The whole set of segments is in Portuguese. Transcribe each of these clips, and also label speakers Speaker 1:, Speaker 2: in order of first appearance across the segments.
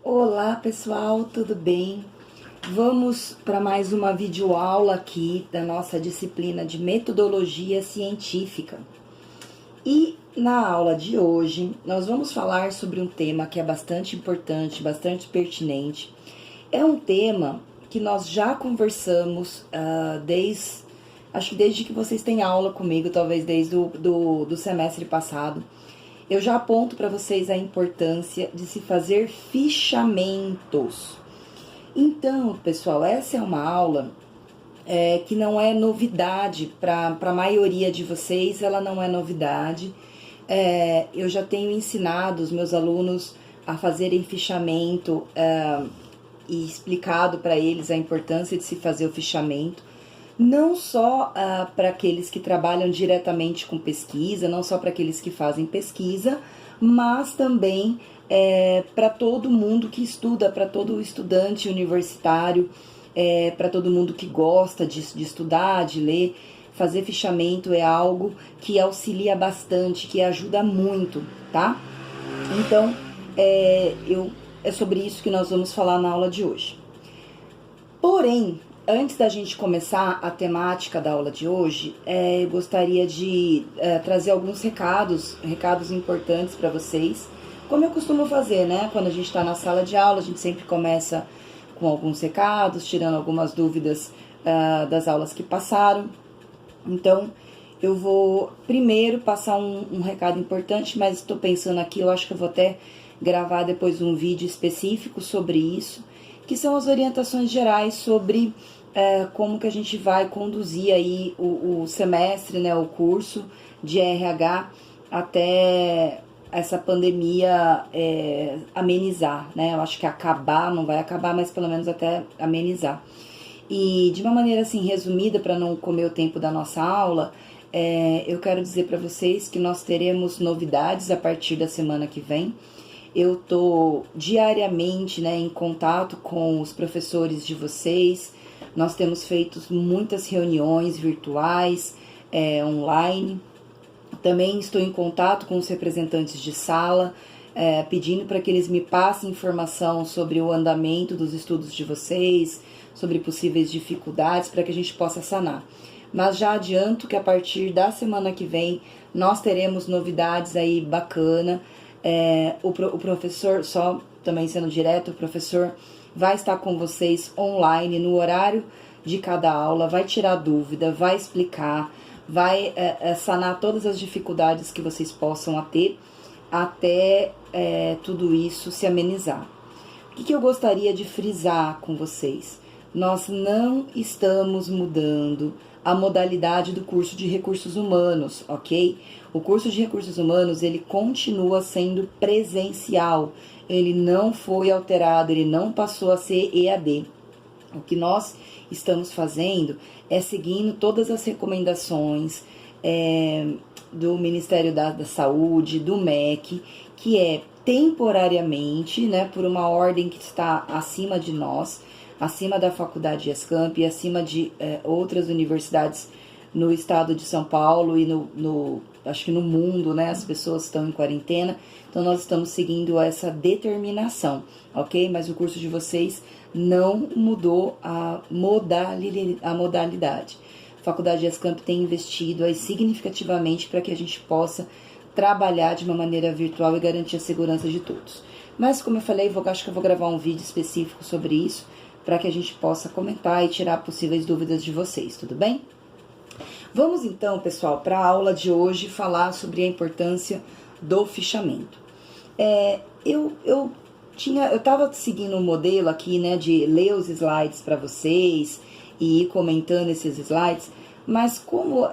Speaker 1: Olá pessoal, tudo bem? Vamos para mais uma videoaula aqui da nossa disciplina de metodologia científica. E na aula de hoje nós vamos falar sobre um tema que é bastante importante, bastante pertinente. É um tema que nós já conversamos acho que desde que vocês têm aula comigo, talvez desde do semestre passado. Eu já aponto para vocês a importância de se fazer fichamentos. Então, pessoal, essa é uma aula que não é novidade para a maioria de vocês, ela não é novidade. Eu já tenho ensinado os meus alunos a fazerem fichamento e explicado para eles a importância de se fazer o fichamento. Não só para aqueles que trabalham diretamente com pesquisa, não só para aqueles que fazem pesquisa, mas também para todo mundo que estuda, para todo estudante universitário, para todo mundo que gosta de estudar, de ler. Fazer fichamento é algo que auxilia bastante, que ajuda muito, tá? Então, é sobre isso que nós vamos falar na aula de hoje. Porém, antes da gente começar a temática da aula de hoje, eu gostaria de trazer alguns recados importantes para vocês. Como eu costumo fazer, né? Quando a gente está na sala de aula, a gente sempre começa com alguns recados, tirando algumas dúvidas das aulas que passaram. Então, eu vou primeiro passar um recado importante, mas estou pensando aqui, eu acho que eu vou até gravar depois um vídeo específico sobre isso, que são as orientações gerais sobre como que a gente vai conduzir aí o semestre, né, o curso de RH até essa pandemia amenizar, né? Eu acho que acabar, não vai acabar, mas pelo menos até amenizar. E de uma maneira assim resumida, para não comer o tempo da nossa aula, eu quero dizer para vocês que nós teremos novidades a partir da semana que vem. Eu estou diariamente, né, em contato com os professores de vocês. Nós temos feito muitas reuniões virtuais, online. Também estou em contato com os representantes de sala, pedindo para que eles me passem informação sobre o andamento dos estudos de vocês, sobre possíveis dificuldades, para que a gente possa sanar. Mas já adianto que a partir da semana que vem nós teremos novidades aí bacana. O professor, só também sendo direto, o professor vai estar com vocês online no horário de cada aula, vai tirar dúvida, vai explicar, vai sanar todas as dificuldades que vocês possam ter até tudo isso se amenizar. O que eu gostaria de frisar com vocês? Nós não estamos mudando a modalidade do curso de recursos humanos, ok? O curso de recursos humanos, ele continua sendo presencial, ele não foi alterado, ele não passou a ser EAD. O que nós estamos fazendo é seguindo todas as recomendações do Ministério da Saúde, do MEC, que é temporariamente, né, por uma ordem que está acima de nós, acima da Faculdade ESCamp e acima de outras universidades no estado de São Paulo e acho que no mundo, né, as pessoas estão em quarentena, então nós estamos seguindo essa determinação, ok? Mas o curso de vocês não mudou a modalidade. A Faculdade ESCamp tem investido aí significativamente para que a gente possa trabalhar de uma maneira virtual e garantir a segurança de todos. Mas, como eu falei, acho que eu vou gravar um vídeo específico sobre isso, para que a gente possa comentar e tirar possíveis dúvidas de vocês, tudo bem? Vamos então, pessoal, para a aula de hoje falar sobre a importância do fichamento. Eu estava seguindo um modelo aqui, né, de ler os slides para vocês e ir comentando esses slides, mas como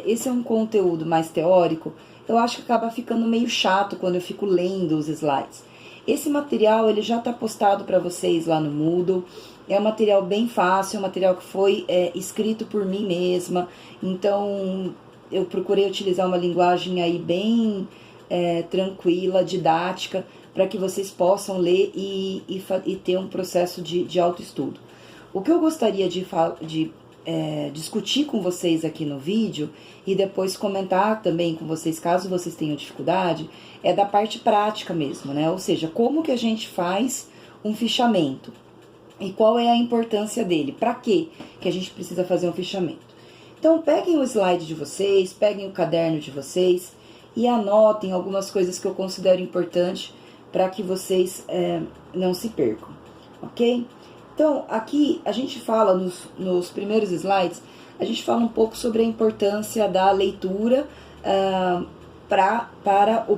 Speaker 1: esse é um conteúdo mais teórico, eu acho que acaba ficando meio chato quando eu fico lendo os slides. Esse material ele já está postado para vocês lá no Moodle, é um material bem fácil, é um material que foi escrito por mim mesma, então eu procurei utilizar uma linguagem aí bem tranquila, didática, para que vocês possam ler e ter um processo de autoestudo. O que eu gostaria de discutir com vocês aqui no vídeo e depois comentar também com vocês, caso vocês tenham dificuldade, é da parte prática mesmo, né? Ou seja, como que a gente faz um fichamento. E qual é a importância dele? Para quê que a gente precisa fazer um fichamento? Então, peguem o slide de vocês, peguem o caderno de vocês e anotem algumas coisas que eu considero importantes para que vocês não se percam, ok? Então, aqui a gente fala nos primeiros slides, a gente fala um pouco sobre a importância da leitura para o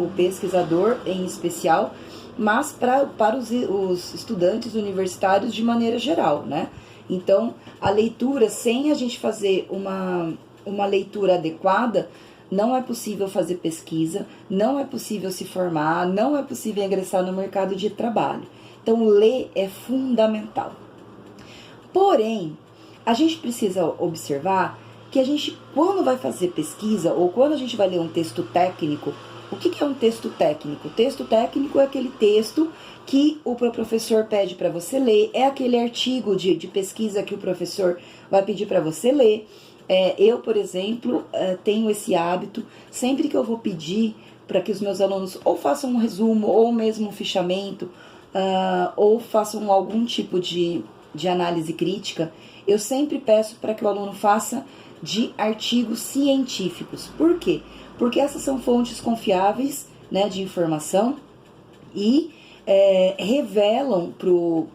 Speaker 1: pesquisador em especial, mas para os estudantes universitários de maneira geral, né? Então, a leitura, sem a gente fazer uma leitura adequada, não é possível fazer pesquisa, não é possível se formar, não é possível ingressar no mercado de trabalho. Então, ler é fundamental. Porém, a gente precisa observar que a gente, quando vai fazer pesquisa ou quando a gente vai ler um texto técnico, o que é um texto técnico? O texto técnico é aquele texto que o professor pede para você ler, é aquele artigo de pesquisa que o professor vai pedir para você ler. Eu, por exemplo, tenho esse hábito, sempre que eu vou pedir para que os meus alunos ou façam um resumo ou mesmo um fichamento, ou façam algum tipo de análise crítica, eu sempre peço para que o aluno faça de artigos científicos. Por quê? Porque essas são fontes confiáveis, né, de informação e revelam para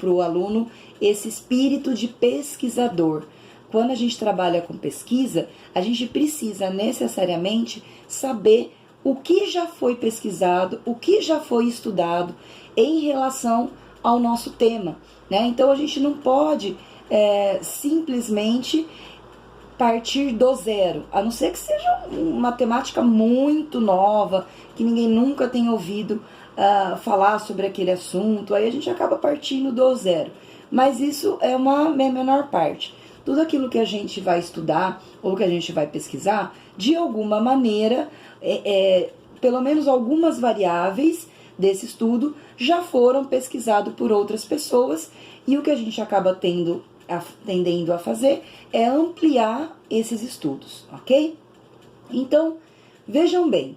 Speaker 1: o aluno esse espírito de pesquisador. Quando a gente trabalha com pesquisa, a gente precisa necessariamente saber o que já foi pesquisado, o que já foi estudado em relação ao nosso tema, né? Então, a gente não pode simplesmente partir do zero, a não ser que seja uma temática muito nova, que ninguém nunca tenha ouvido falar sobre aquele assunto, aí a gente acaba partindo do zero. Mas isso é uma menor parte. Tudo aquilo que a gente vai estudar ou que a gente vai pesquisar, de alguma maneira, pelo menos algumas variáveis desse estudo já foram pesquisadas por outras pessoas, e o que a gente acaba tendendo a fazer é ampliar esses estudos, ok? Então, vejam bem,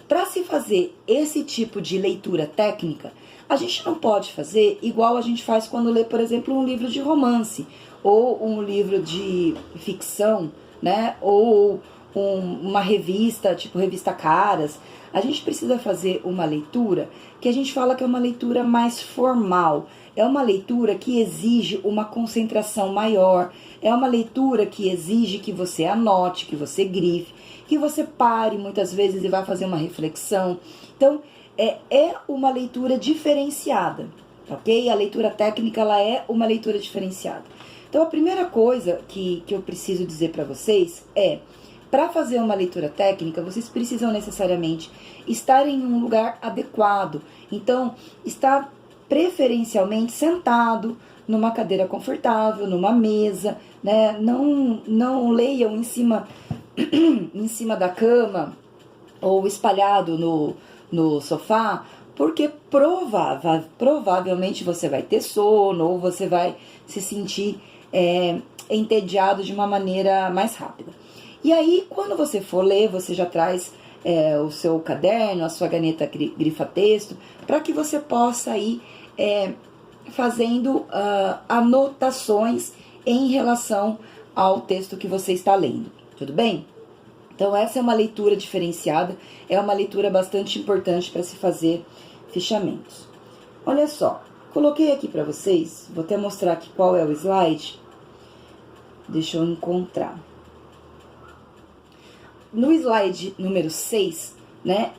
Speaker 1: para se fazer esse tipo de leitura técnica, a gente não pode fazer igual a gente faz quando lê, por exemplo, um livro de romance, ou um livro de ficção, né? Ou uma revista, tipo Revista Caras. A gente precisa fazer uma leitura que a gente fala que é uma leitura mais formal. É uma leitura que exige uma concentração maior. É uma leitura que exige que você anote, que você grife, que você pare muitas vezes e vá fazer uma reflexão. Então, é uma leitura diferenciada, ok? A leitura técnica, ela é uma leitura diferenciada. Então, a primeira coisa que eu preciso dizer para vocês para fazer uma leitura técnica, vocês precisam necessariamente estar em um lugar adequado. Então, estar preferencialmente sentado, numa cadeira confortável, numa mesa, né? Não leiam em cima da cama ou espalhado no sofá, porque provavelmente você vai ter sono ou você vai se sentir entediado de uma maneira mais rápida. E aí, quando você for ler, você já traz o seu caderno, a sua caneta grifa-texto, para que você possa ir fazendo anotações em relação ao texto que você está lendo. Tudo bem? Então, essa é uma leitura diferenciada, é uma leitura bastante importante para se fazer fichamentos. Olha só, coloquei aqui para vocês, vou até mostrar aqui qual é o slide. Deixa eu encontrar. No slide número 6, né,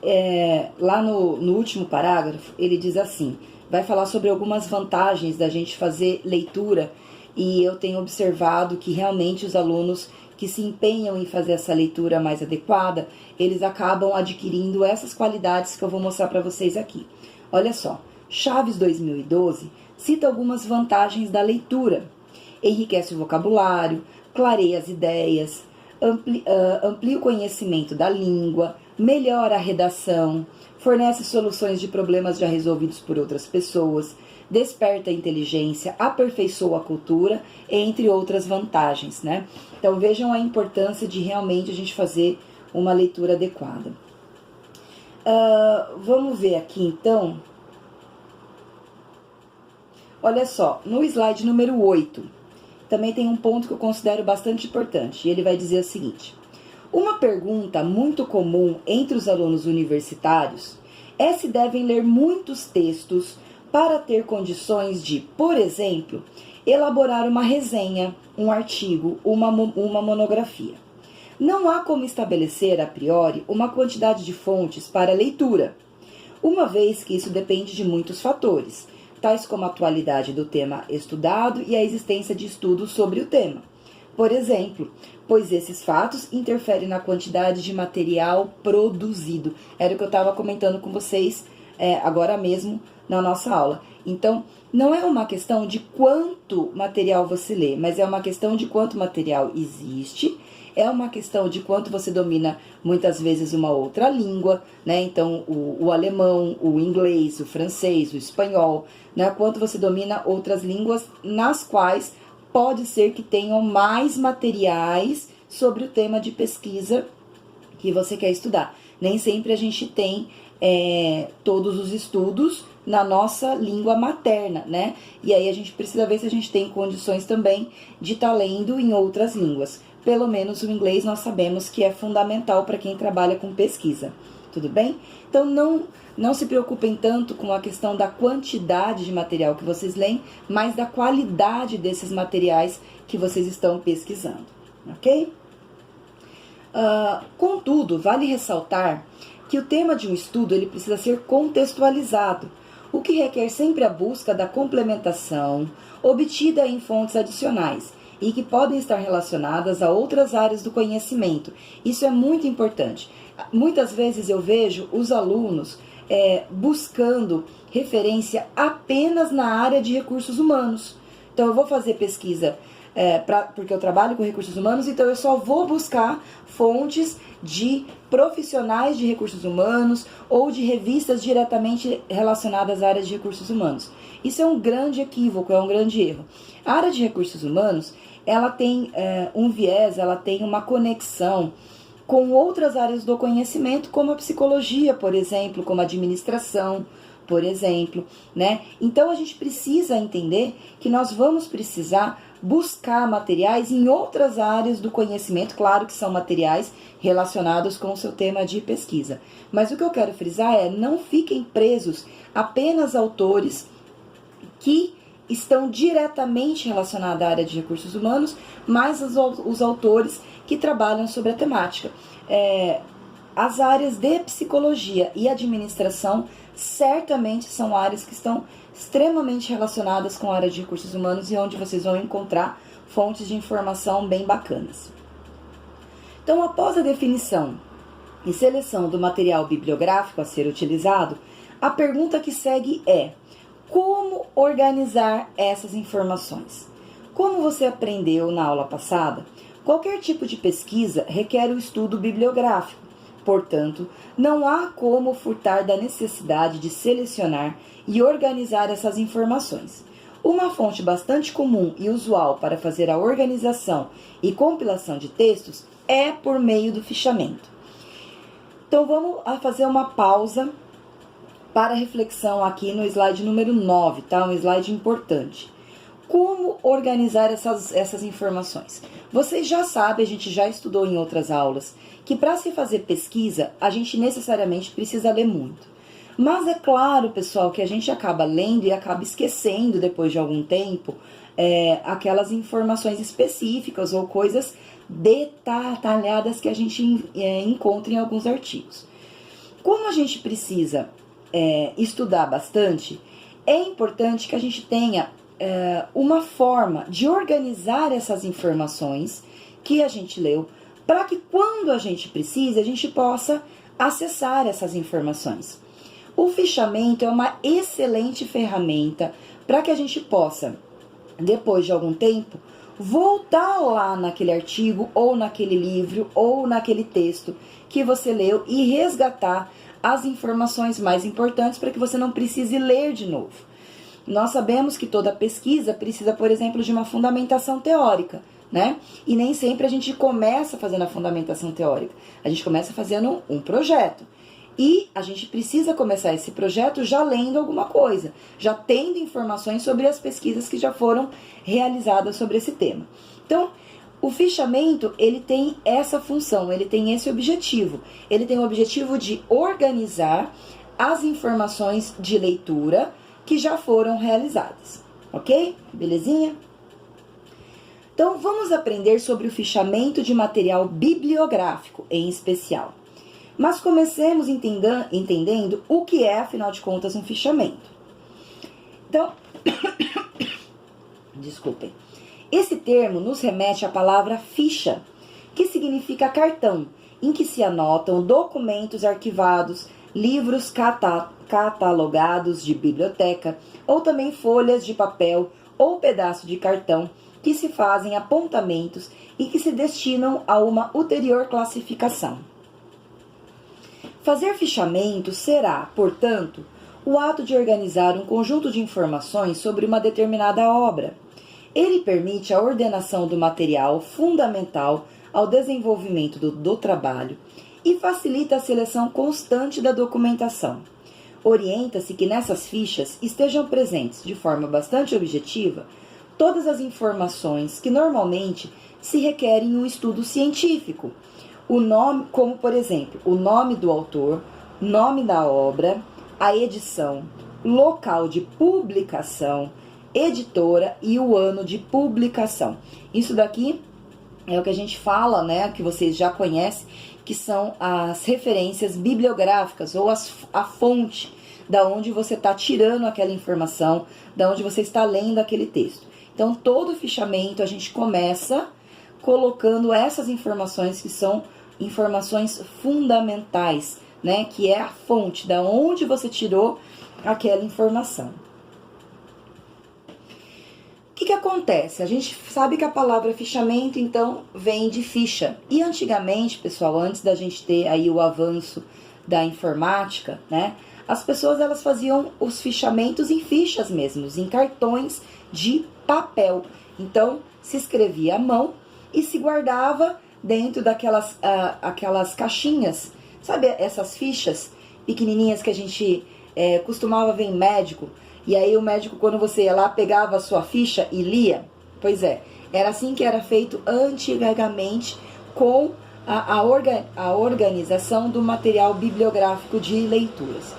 Speaker 1: lá no último parágrafo, ele diz assim, vai falar sobre algumas vantagens da gente fazer leitura, e eu tenho observado que realmente os alunos que se empenham em fazer essa leitura mais adequada, eles acabam adquirindo essas qualidades que eu vou mostrar para vocês aqui. Olha só, Chaves 2012 cita algumas vantagens da leitura. Enriquece o vocabulário, clareia as ideias, amplia o conhecimento da língua, melhora a redação, fornece soluções de problemas já resolvidos por outras pessoas, desperta a inteligência, aperfeiçoa a cultura, entre outras vantagens, né? Então, vejam a importância de realmente a gente fazer uma leitura adequada. Vamos ver aqui, então, Olha só, no slide número 8, também tem um ponto que eu considero bastante importante, e ele vai dizer o seguinte: uma pergunta muito comum entre os alunos universitários é se devem ler muitos textos para ter condições de, por exemplo, elaborar uma resenha, um artigo, uma monografia. Não há como estabelecer, a priori, uma quantidade de fontes para leitura, uma vez que isso depende de muitos fatores, tais como a atualidade do tema estudado e a existência de estudos sobre o tema. Por exemplo, pois esses fatos interferem na quantidade de material produzido. Era o que eu estava comentando com vocês agora mesmo na nossa aula. Então, não é uma questão de quanto material você lê, mas é uma questão de quanto material existe, é uma questão de quanto você domina muitas vezes uma outra língua, né? Então, o alemão, o inglês, o francês, o espanhol, né? Quanto você domina outras línguas nas quais pode ser que tenham mais materiais sobre o tema de pesquisa que você quer estudar. Nem sempre a gente tem todos os estudos na nossa língua materna, né? E aí a gente precisa ver se a gente tem condições também de estar lendo em outras línguas. Pelo menos o inglês nós sabemos que é fundamental para quem trabalha com pesquisa. Tudo bem? Então não se preocupem tanto com a questão da quantidade de material que vocês leem, mas da qualidade desses materiais que vocês estão pesquisando, ok? Contudo, vale ressaltar que o tema de um estudo ele precisa ser contextualizado, o que requer sempre a busca da complementação obtida em fontes adicionais e que podem estar relacionadas a outras áreas do conhecimento. Isso é muito importante. Muitas vezes eu vejo os alunos buscando referência apenas na área de recursos humanos. Então, eu vou fazer pesquisa porque eu trabalho com recursos humanos, então eu só vou buscar fontes de profissionais de recursos humanos ou de revistas diretamente relacionadas à área de recursos humanos. Isso é um grande equívoco, é um grande erro. A área de recursos humanos, ela tem um viés, ela tem uma conexão com outras áreas do conhecimento, como a psicologia, por exemplo, como a administração, por exemplo, né? Então, a gente precisa entender que nós vamos precisar buscar materiais em outras áreas do conhecimento, claro que são materiais relacionados com o seu tema de pesquisa. Mas o que eu quero frisar não fiquem presos apenas a autores que estão diretamente relacionados à área de recursos humanos, mas os autores que trabalham sobre a temática. As áreas de psicologia e administração certamente são áreas que estão extremamente relacionadas com a área de recursos humanos e onde vocês vão encontrar fontes de informação bem bacanas. Então, após a definição e seleção do material bibliográfico a ser utilizado, a pergunta que segue é: como organizar essas informações? Como você aprendeu na aula passada, qualquer tipo de pesquisa requer o estudo bibliográfico. Portanto, não há como furtar da necessidade de selecionar e organizar essas informações. Uma fonte bastante comum e usual para fazer a organização e compilação de textos é por meio do fichamento. Então, vamos fazer uma pausa para reflexão aqui no slide número 9, tá? Um slide importante. Como organizar essas informações? Vocês já sabem, a gente já estudou em outras aulas, que para se fazer pesquisa, a gente necessariamente precisa ler muito. Mas é claro, pessoal, que a gente acaba lendo e acaba esquecendo, depois de algum tempo, aquelas informações específicas ou coisas detalhadas que a gente encontra em alguns artigos. Como a gente precisa estudar bastante, é importante que a gente tenha uma forma de organizar essas informações que a gente leu, para que quando a gente precise, a gente possa acessar essas informações. O fichamento é uma excelente ferramenta para que a gente possa, depois de algum tempo, voltar lá naquele artigo, ou naquele livro, ou naquele texto que você leu e resgatar as informações mais importantes para que você não precise ler de novo. Nós sabemos que toda pesquisa precisa, por exemplo, de uma fundamentação teórica, né? E nem sempre a gente começa fazendo a fundamentação teórica. A gente começa fazendo um projeto. E a gente precisa começar esse projeto já lendo alguma coisa, já tendo informações sobre as pesquisas que já foram realizadas sobre esse tema. Então, o fichamento, ele tem essa função, ele tem esse objetivo. Ele tem o objetivo de organizar as informações de leitura que já foram realizadas. Ok? Belezinha? Então, vamos aprender sobre o fichamento de material bibliográfico, em especial. Mas comecemos entendendo o que é, afinal de contas, um fichamento. Então, desculpem. Esse termo nos remete à palavra ficha, que significa cartão, em que se anotam documentos arquivados, livros catalogados de biblioteca, ou também folhas de papel ou pedaço de cartão, que se fazem apontamentos e que se destinam a uma ulterior classificação. Fazer fichamento será, portanto, o ato de organizar um conjunto de informações sobre uma determinada obra. Ele permite a ordenação do material fundamental ao desenvolvimento do trabalho e facilita a seleção constante da documentação. Orienta-se que nessas fichas estejam presentes, de forma bastante objetiva, todas as informações que normalmente se requerem em um estudo científico. O nome, como por exemplo, o nome do autor, nome da obra, a edição, local de publicação, editora e o ano de publicação. Isso daqui é o que a gente fala, né, que vocês já conhecem, que são as referências bibliográficas ou a fonte da onde você está tirando aquela informação, da onde você está lendo aquele texto. Então, todo fichamento a gente começa colocando essas informações que são informações fundamentais, né? Que é a fonte, da onde você tirou aquela informação. O que acontece? A gente sabe que a palavra fichamento, então, vem de ficha. E antigamente, pessoal, antes da gente ter aí o avanço da informática, né? As pessoas, elas faziam os fichamentos em fichas mesmo, em cartões de papel. Então, se escrevia à mão e se guardava dentro daquelas aquelas caixinhas. Sabe essas fichas pequenininhas que a gente costumava ver em médico? E aí o médico, quando você ia lá, pegava a sua ficha e lia? Pois é, era assim que era feito antigamente com a organização do material bibliográfico de leituras.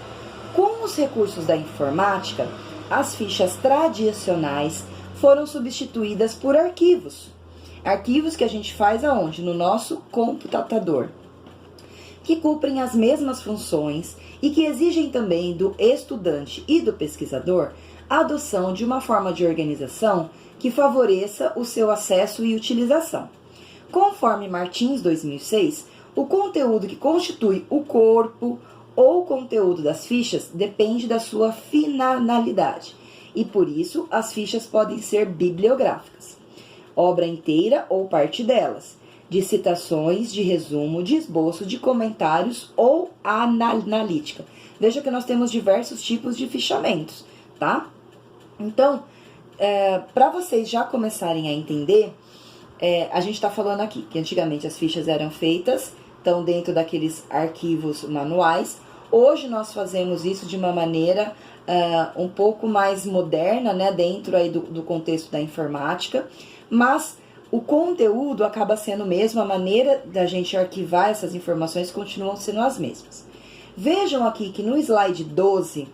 Speaker 1: Com os recursos da informática, as fichas tradicionais foram substituídas por arquivos. Arquivos que a gente faz aonde? No nosso computador. Que cumprem as mesmas funções e que exigem também do estudante e do pesquisador a adoção de uma forma de organização que favoreça o seu acesso e utilização. Conforme Martins, 2006, o conteúdo que constitui o corpo ou conteúdo das fichas depende da sua finalidade e, por isso, as fichas podem ser bibliográficas, obra inteira ou parte delas, de citações, de resumo, de esboço, de comentários ou analítica. Veja que nós temos diversos tipos de fichamentos, tá? Então, para vocês já começarem a entender, a gente está falando aqui que antigamente as fichas eram feitas, então dentro daqueles arquivos manuais. Hoje nós fazemos isso de uma maneira um pouco mais moderna, né, dentro aí do contexto da informática, mas o conteúdo acaba sendo o mesmo, a maneira da gente arquivar essas informações continuam sendo as mesmas. Vejam aqui que no slide 12,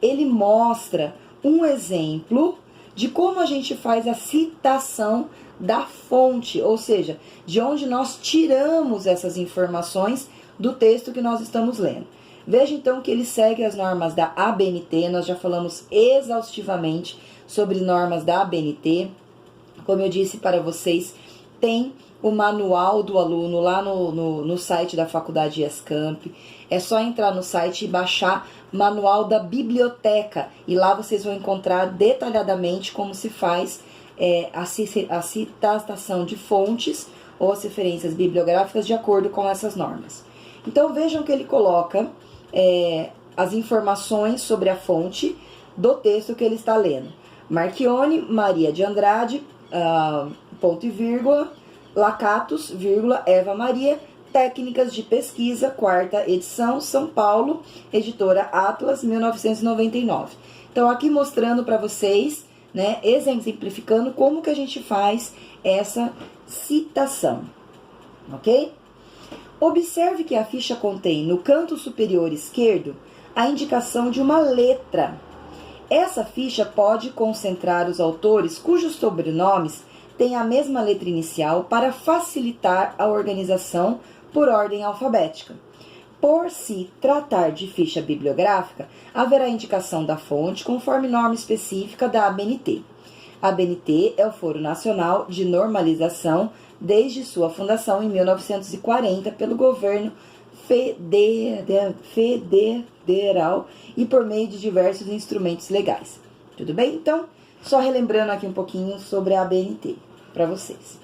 Speaker 1: ele mostra um exemplo de como a gente faz a citação da fonte, ou seja, de onde nós tiramos essas informações do texto que nós estamos lendo. Veja então que ele segue as normas da ABNT, nós já falamos exaustivamente sobre normas da ABNT. Como eu disse para vocês, tem o manual do aluno lá no site da Faculdade ESCamp. É só entrar no site e baixar manual da biblioteca. E lá vocês vão encontrar detalhadamente como se faz a citação de fontes ou as referências bibliográficas de acordo com essas normas. Então vejam que ele coloca as informações sobre a fonte do texto que ele está lendo. Marchione, Maria de Andrade, ponto e vírgula, Lacatus, vírgula, Eva Maria, Técnicas de Pesquisa, 4ª edição, São Paulo, editora Atlas, 1999. Então, aqui mostrando para vocês, né, exemplificando como que a gente faz essa citação, ok? Observe que a ficha contém, no canto superior esquerdo, a indicação de uma letra. Essa ficha pode concentrar os autores cujos sobrenomes têm a mesma letra inicial para facilitar a organização por ordem alfabética. Por se tratar de ficha bibliográfica, haverá indicação da fonte conforme norma específica da ABNT. A ABNT é o Foro Nacional de Normalização desde sua fundação em 1940 pelo governo federal e por meio de diversos instrumentos legais. Tudo bem? Então, só relembrando aqui um pouquinho sobre a ABNT para vocês.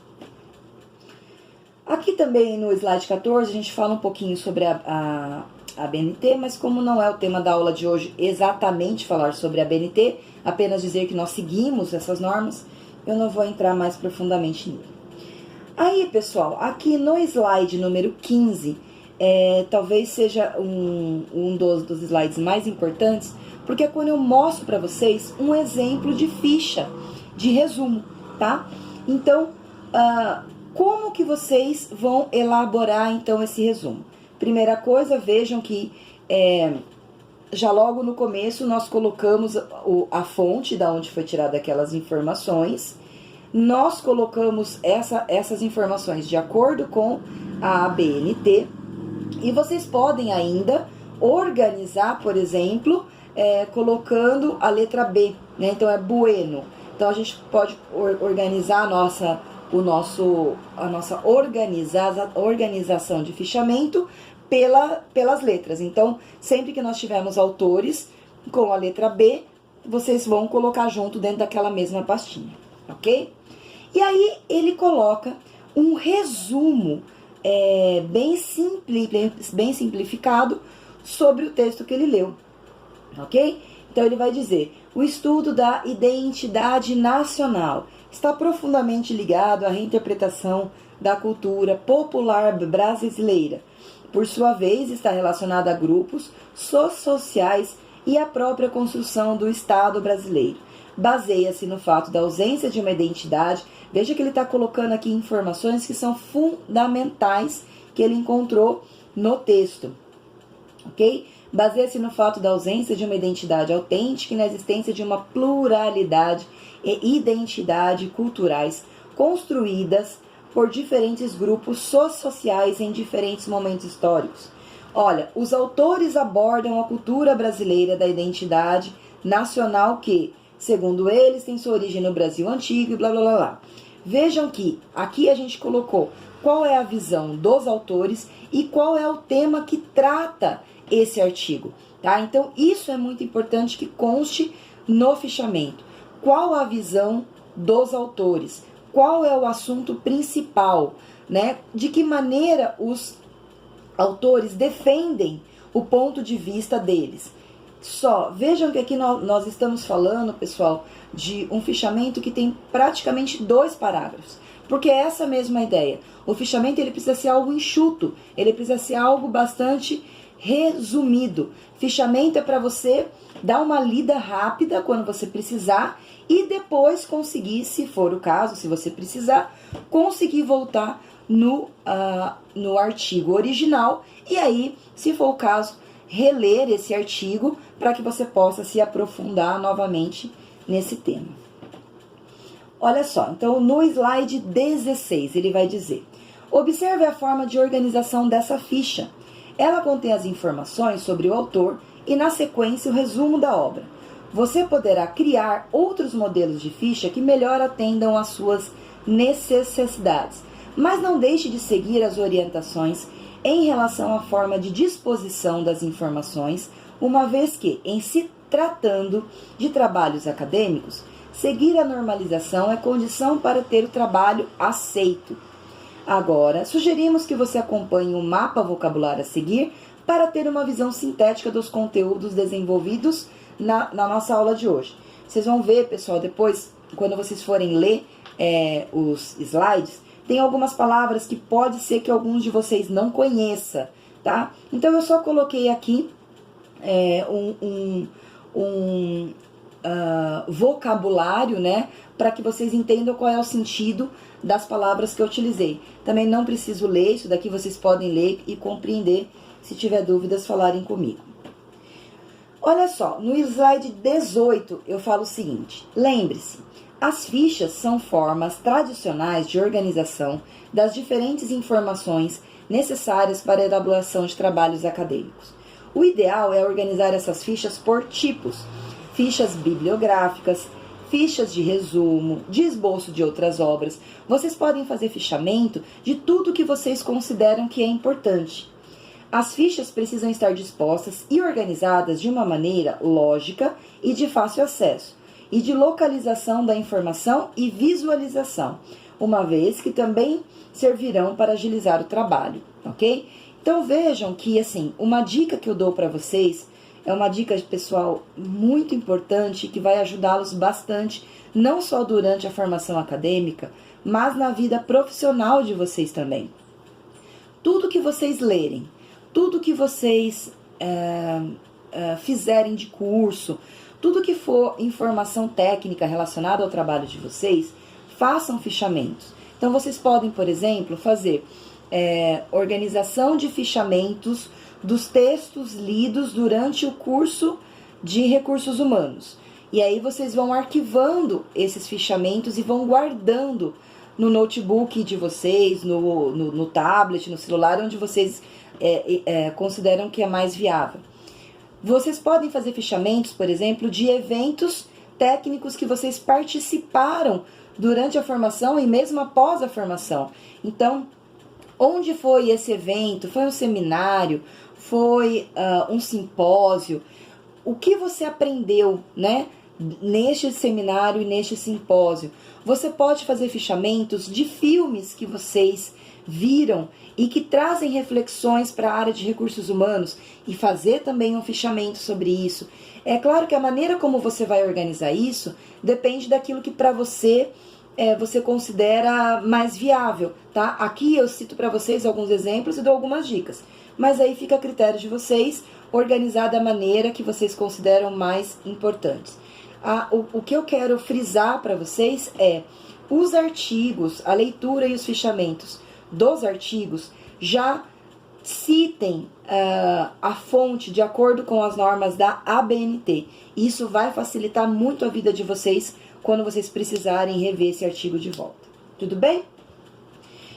Speaker 1: Aqui também no slide 14 a gente fala um pouquinho sobre a ABNT, mas como não é o tema da aula de hoje exatamente falar sobre a ABNT, apenas dizer que nós seguimos essas normas, eu não vou entrar mais profundamente nisso. Aí, pessoal, aqui no slide número 15, talvez seja um dos slides mais importantes, porque é quando eu mostro para vocês um exemplo de ficha, de resumo, tá? Então, como que vocês vão elaborar, então, esse resumo? Primeira coisa, vejam que já logo no começo nós colocamos a fonte da onde foi tirada aquelas informações. Nós colocamos essas informações de acordo com a ABNT e vocês podem ainda organizar, por exemplo, colocando a letra B, né? Então é bueno. Então a gente pode organizar a nossa organização de fichamento pelas letras. Então, sempre que nós tivermos autores com a letra B, vocês vão colocar junto dentro daquela mesma pastinha, ok? E aí ele coloca um resumo bem simplificado sobre o texto que ele leu, ok? Então ele vai dizer: o estudo da identidade nacional está profundamente ligado à reinterpretação da cultura popular brasileira. Por sua vez, está relacionado a grupos sociais e à própria construção do Estado brasileiro. Baseia-se no fato da ausência de uma identidade. Veja que ele está colocando aqui informações que são fundamentais que ele encontrou no texto, ok? Baseia-se no fato da ausência de uma identidade autêntica e na existência de uma pluralidade e identidade culturais construídas por diferentes grupos sociais em diferentes momentos históricos. Olha, os autores abordam a cultura brasileira da identidade nacional que, segundo eles, tem sua origem no Brasil antigo e blá blá blá blá. Vejam que aqui a gente colocou qual é a visão dos autores e qual é o tema que trata esse artigo, tá? Então, isso é muito importante que conste no fichamento. Qual a visão dos autores? Qual é o assunto principal, né? De que maneira os autores defendem o ponto de vista deles? Só, vejam que aqui nós estamos falando, pessoal, de um fichamento que tem praticamente 2 parágrafos. Porque é essa mesma ideia. O fichamento ele precisa ser algo enxuto, ele precisa ser algo bastante resumido. Fichamento é para você dar uma lida rápida quando você precisar e depois conseguir, se for o caso, se você precisar, conseguir voltar no artigo original e aí, se for o caso, reler esse artigo para que você possa se aprofundar novamente nesse tema. Olha só, então no slide 16 ele vai dizer: observe a forma de organização dessa ficha. Ela contém as informações sobre o autor e, na sequência, o resumo da obra. Você poderá criar outros modelos de ficha que melhor atendam às suas necessidades, mas não deixe de seguir as orientações em relação à forma de disposição das informações, uma vez que, em se tratando de trabalhos acadêmicos, seguir a normalização é condição para ter o trabalho aceito. Agora, sugerimos que você acompanhe o mapa vocabulário a seguir para ter uma visão sintética dos conteúdos desenvolvidos na nossa aula de hoje. Vocês vão ver, pessoal, depois, quando vocês forem ler os slides, tem algumas palavras que pode ser que alguns de vocês não conheçam, tá? Então, eu só coloquei aqui vocabulário, né? Para que vocês entendam qual é o sentido das palavras que eu utilizei. Também não preciso ler, isso daqui vocês podem ler e compreender. Se tiver dúvidas, falarem comigo. Olha só, no slide 18 eu falo o seguinte: lembre-se, as fichas são formas tradicionais de organização das diferentes informações necessárias para a elaboração de trabalhos acadêmicos. O ideal é organizar essas fichas por tipos: fichas bibliográficas, fichas de resumo, de esboço de outras obras. Vocês podem fazer fichamento de tudo que vocês consideram que é importante. As fichas precisam estar dispostas e organizadas de uma maneira lógica e de fácil acesso, e de localização da informação e visualização, uma vez que também servirão para agilizar o trabalho, ok? Então vejam que, assim, uma dica que eu dou para vocês é uma dica, pessoal, muito importante, que vai ajudá-los bastante, não só durante a formação acadêmica, mas na vida profissional de vocês também. Tudo que vocês lerem, tudo que vocês fizerem de curso, tudo que for informação técnica relacionada ao trabalho de vocês, façam fichamentos. Então, vocês podem, por exemplo, fazer organização de fichamentos dos textos lidos durante o curso de recursos humanos. E aí vocês vão arquivando esses fichamentos e vão guardando no notebook de vocês, no tablet, no celular, onde vocês consideram que é mais viável. Vocês podem fazer fichamentos, por exemplo, de eventos técnicos que vocês participaram durante a formação e mesmo após a formação. Então, onde foi esse evento? Foi um seminário? Foi um simpósio? O que você aprendeu, né, neste seminário e neste simpósio? Você pode fazer fichamentos de filmes que vocês viram e que trazem reflexões para a área de recursos humanos e fazer também um fichamento sobre isso. É claro que a maneira como você vai organizar isso depende daquilo que para você você considera mais viável, tá? Aqui eu cito para vocês alguns exemplos e dou algumas dicas, mas aí fica a critério de vocês organizar da maneira que vocês consideram mais importantes. O que eu quero frisar para vocês é os artigos, a leitura e os fichamentos dos artigos já citem a fonte de acordo com as normas da ABNT. Isso vai facilitar muito a vida de vocês quando vocês precisarem rever esse artigo de volta. Tudo bem?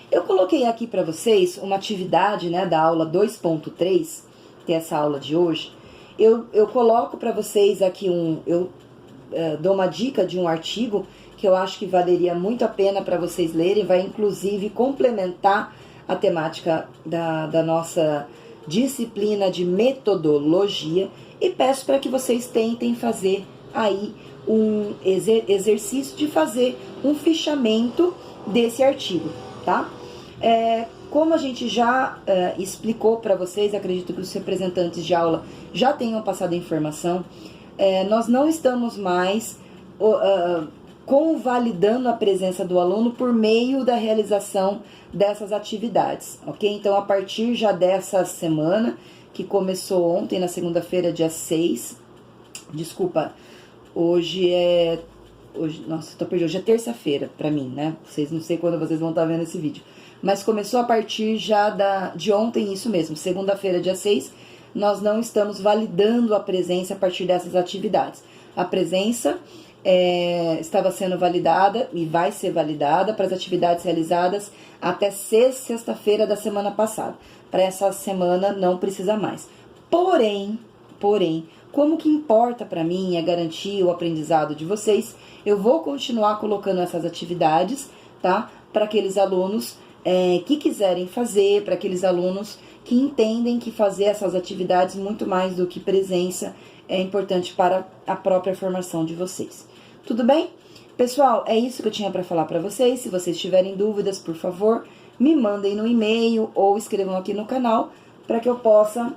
Speaker 1: Eu coloquei aqui para vocês uma atividade, né, da aula 2.3, que é essa aula de hoje. Eu coloco para vocês aqui dou uma dica de um artigo que eu acho que valeria muito a pena para vocês lerem, vai inclusive complementar a temática da nossa disciplina de metodologia, e peço para que vocês tentem fazer aí um exercício de fazer um fichamento desse artigo, tá? Como a gente já explicou para vocês, acredito que os representantes de aula já tenham passado a informação, nós não estamos mais convalidando a presença do aluno por meio da realização dessas atividades, ok? Então, a partir já dessa semana, que começou ontem, na segunda-feira, dia 6, desculpa, hoje é terça-feira pra mim, né? Não sei quando vocês vão estar vendo esse vídeo, mas começou a partir já de ontem, isso mesmo, segunda-feira, dia 6, nós não estamos validando a presença a partir dessas atividades. A presença estava sendo validada e vai ser validada para as atividades realizadas até sexta-feira da semana passada. Para essa semana não precisa mais. Porém, como que importa para mim é garantir o aprendizado de vocês, eu vou continuar colocando essas atividades, tá? Para aqueles alunos que quiserem fazer, para aqueles alunos que entendem que fazer essas atividades, muito mais do que presença, é importante para a própria formação de vocês. Tudo bem? Pessoal, é isso que eu tinha para falar para vocês. Se vocês tiverem dúvidas, por favor, me mandem no e-mail ou escrevam aqui no canal para que eu possa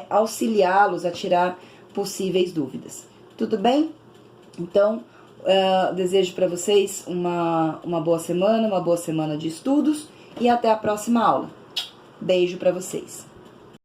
Speaker 1: auxiliá-los a tirar possíveis dúvidas. Tudo bem? Então, Desejo para vocês uma boa semana de estudos e até a próxima aula. Beijo para vocês.